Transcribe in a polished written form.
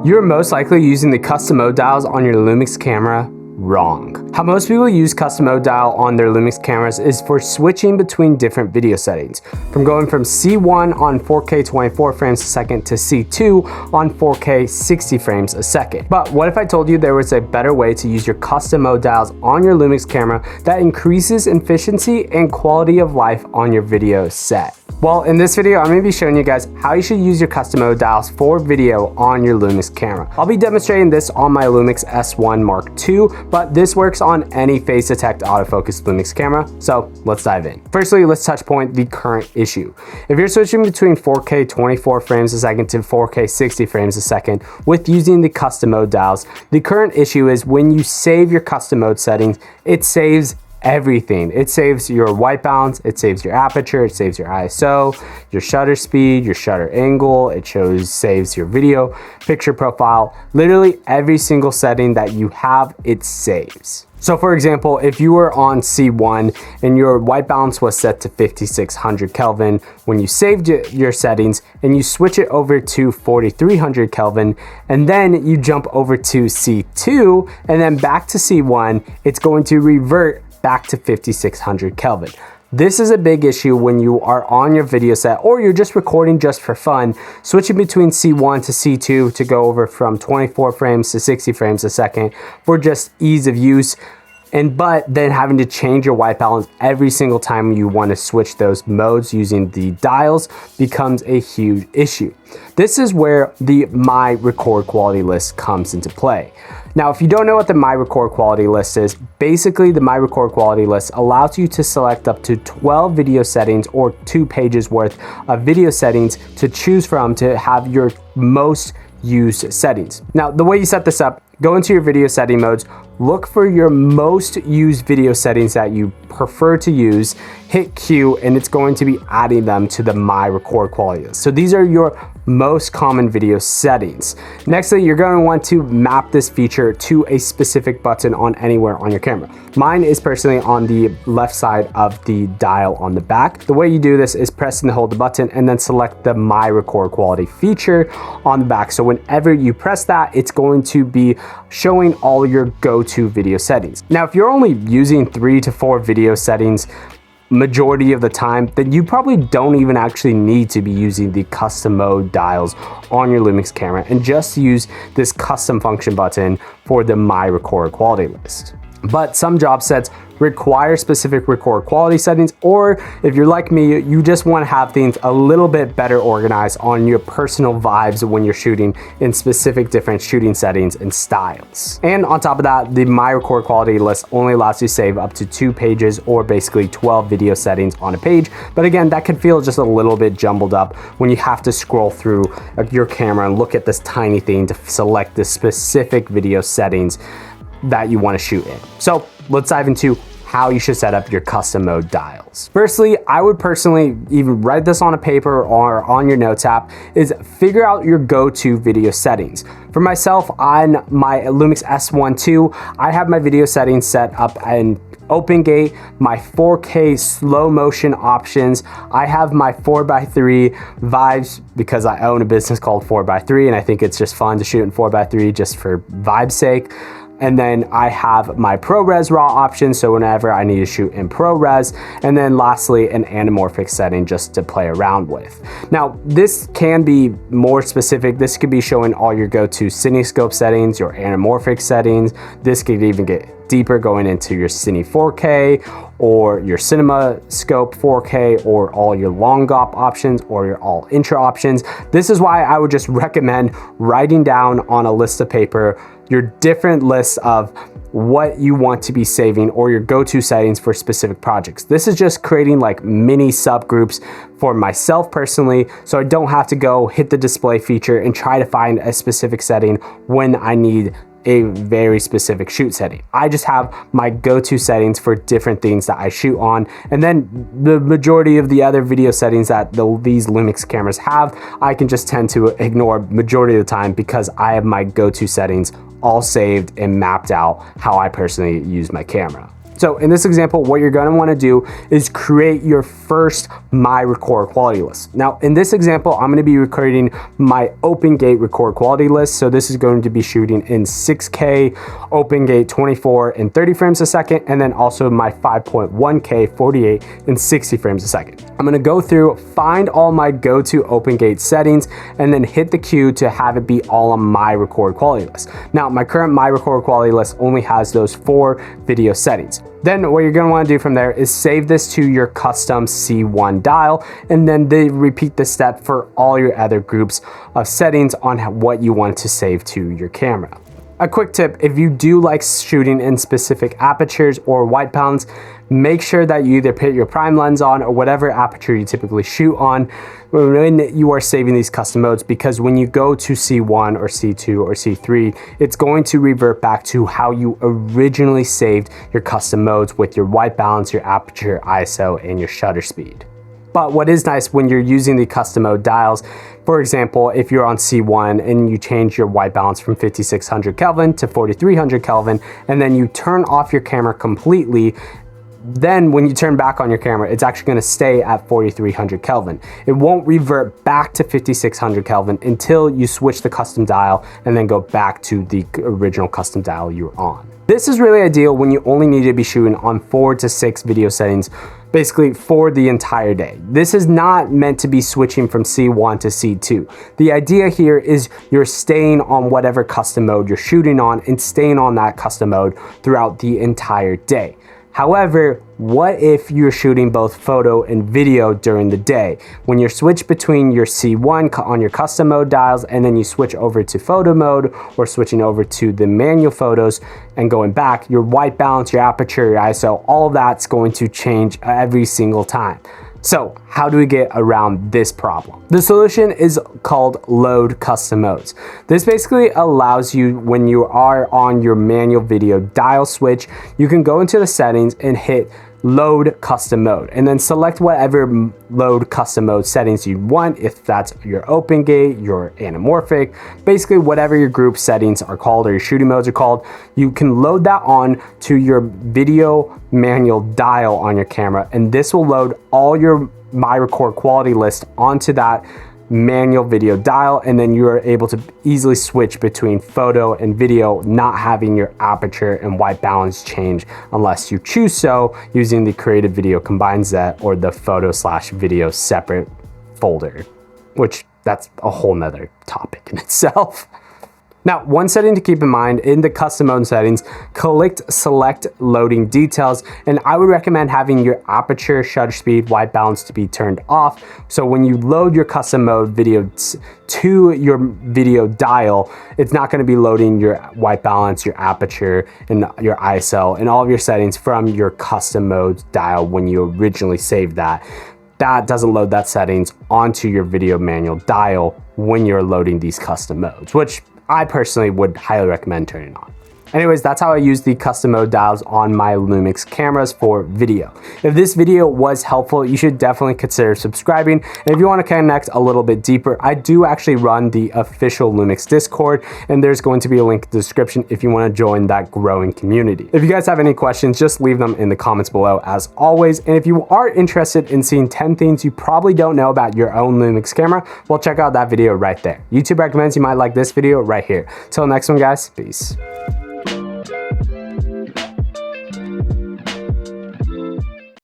You're most likely using the custom mode dials on your Lumix camera wrong. How most people use custom mode dial on their Lumix cameras is for switching between different video settings, from going from C1 on 4K 24 frames a second to C2 on 4K 60 frames a second. But what if I told you there was a better way to use your custom mode dials on your Lumix camera that increases efficiency and quality of life on your video set? Well, in this video, I'm going to be showing you guys how you should use your custom mode dials for video on your Lumix camera. I'll be demonstrating this on my Lumix S1 Mark II, but this works on any phase detect autofocus Lumix camera, so let's dive in. Firstly, let's touch point the current issue. If you're switching between 4K 24 frames a second to 4K 60 frames a second with using the custom mode dials, the current issue is when you save your custom mode settings, it saves everything. It saves your white balance, it saves your aperture, it saves your ISO, your shutter speed, your shutter angle, it saves your video picture profile. Literally every single setting that you have, it saves. So for example, if you were on C1 and your white balance was set to 5600 Kelvin, when you saved your settings and you switch it over to 4300 Kelvin, and then you jump over to C2 and then back to C1, it's going to revert back to 5600 Kelvin. This is a big issue when you are on your video set or you're just recording just for fun, switching between C1 to C2 to go over from 24 frames to 60 frames a second for just ease of use. But then having to change your white balance every single time you want to switch those modes using the dials becomes a huge issue. This is where the My Record Quality list comes into play. Now, if you don't know what the My Record Quality list is, basically the My Record Quality list allows you to select up to 12 video settings or 2 pages worth of video settings to choose from to have your most used settings. Now, the way you set this up, go into your video setting modes, look for your most used video settings that you prefer to use, hit Q, and it's going to be adding them to the My Record Quality list. So these are your most common video settings. Nextly, you're going to want to map this feature to a specific button on anywhere on your camera. Mine is personally on the left side of the dial on the back. The way you do this is press and hold the button and then select the My Record Quality feature on the back. So whenever you press that, it's going to be showing all your go-to video settings. Now, if you're only using 3 to 4 video settings majority of the time, then you probably don't even actually need to be using the custom mode dials on your Lumix camera and just use this custom function button for the My Record Quality list. But some job sets require specific record quality settings, or if you're like me, you just want to have things a little bit better organized on your personal vibes when you're shooting in specific different shooting settings and styles. And on top of that, the My Record Quality list only allows you to save up to 2 pages or basically 12 video settings on a page. But again, that can feel just a little bit jumbled up when you have to scroll through your camera and look at this tiny thing to select the specific video settings that you want to shoot in. So let's dive into how you should set up your custom mode dials. Firstly, I would personally even write this on a paper or on your notes app, is figure out your go-to video settings. For myself, on my Lumix S1 II, I have my video settings set up in open gate, my 4K slow motion options. I have my 4x3 vibes because I own a business called 4x3 and I think it's just fun to shoot in 4x3 just for vibe's sake. And then I have my ProRes RAW option, so whenever I need to shoot in ProRes. And then lastly, an anamorphic setting just to play around with. Now, this can be more specific. This could be showing all your go-to CineScope settings, your anamorphic settings. This could even get deeper, going into your Cine 4K or your CinemaScope 4K or all your long GOP options or your all intro options. This is why I would just recommend writing down on a list of paper your different lists of what you want to be saving or your go-to settings for specific projects. This is just creating like mini subgroups for myself personally, so I don't have to go hit the display feature and try to find a specific setting when I need a very specific shoot setting. I just have my go-to settings for different things that I shoot on, and then the majority of the other video settings that these Lumix cameras have, I can just tend to ignore majority of the time because I have my go-to settings all saved and mapped out how I personally use my camera. So in this example, what you're gonna wanna do is create your first My Record Quality List. Now, in this example, I'm gonna be creating my OpenGate record quality list. So this is going to be shooting in 6K, OpenGate 24 and 30 frames a second, and then also my 5.1K 48 and 60 frames a second. I'm gonna go through, find all my go-to OpenGate settings, and then hit the queue to have it be all on My Record Quality List. Now, my current My Record Quality List only has those 4 video settings. Then what you're gonna wanna do from there is save this to your custom C1 dial, and then repeat the step for all your other groups of settings on what you want to save to your camera. A quick tip, if you do like shooting in specific apertures or white balance, make sure that you either put your prime lens on or whatever aperture you typically shoot on when you are saving these custom modes, because when you go to C1 or C2 or C3, it's going to revert back to how you originally saved your custom modes with your white balance, your aperture, ISO, and your shutter speed. But what is nice when you're using the custom mode dials, for example, if you're on C1 and you change your white balance from 5600 Kelvin to 4300 Kelvin, and then you turn off your camera completely, then when you turn back on your camera, it's actually gonna stay at 4300 Kelvin. It won't revert back to 5600 Kelvin until you switch the custom dial and then go back to the original custom dial you were on. This is really ideal when you only need to be shooting on 4 to 6 video settings, basically for the entire day. This is not meant to be switching from C1 to C2. The idea here is you're staying on whatever custom mode you're shooting on and staying on that custom mode throughout the entire day. However, what if you're shooting both photo and video during the day? When you switch between your C1 on your custom mode dials and then you switch over to photo mode or switching over to the manual photos and going back, your white balance, your aperture, your ISO, all of that's going to change every single time. So how do we get around this problem? The solution is called load custom modes. This basically allows you, when you are on your manual video dial switch, you can go into the settings and hit load custom mode and then select whatever load custom mode settings you want. If that's your OpenGate, your anamorphic, basically whatever your group settings are called or your shooting modes are called, you can load that on to your video manual dial on your camera, and this will load all your My Record Quality List onto that manual video dial, and then you are able to easily switch between photo and video, not having your aperture and white balance change unless you choose so using the Creative Video Combine Set or the photo/video separate folder, which that's a whole nother topic in itself. Now, one setting to keep in mind in the custom mode settings, select loading details, and I would recommend having your aperture, shutter speed, white balance to be turned off. So when you load your custom mode video to your video dial, it's not gonna be loading your white balance, your aperture, and your ISO, and all of your settings from your custom mode dial when you originally saved that. That doesn't load that settings onto your video manual dial when you're loading these custom modes, which I personally would highly recommend turning on. Anyways, that's how I use the custom mode dials on my Lumix cameras for video. If this video was helpful, you should definitely consider subscribing. And if you want to connect a little bit deeper, I do actually run the official Lumix Discord, and there's going to be a link in the description if you want to join that growing community. If you guys have any questions, just leave them in the comments below as always. And if you are interested in seeing 10 things you probably don't know about your own Lumix camera, well, check out that video right there. YouTube recommends you might like this video right here. Till next one, guys, peace.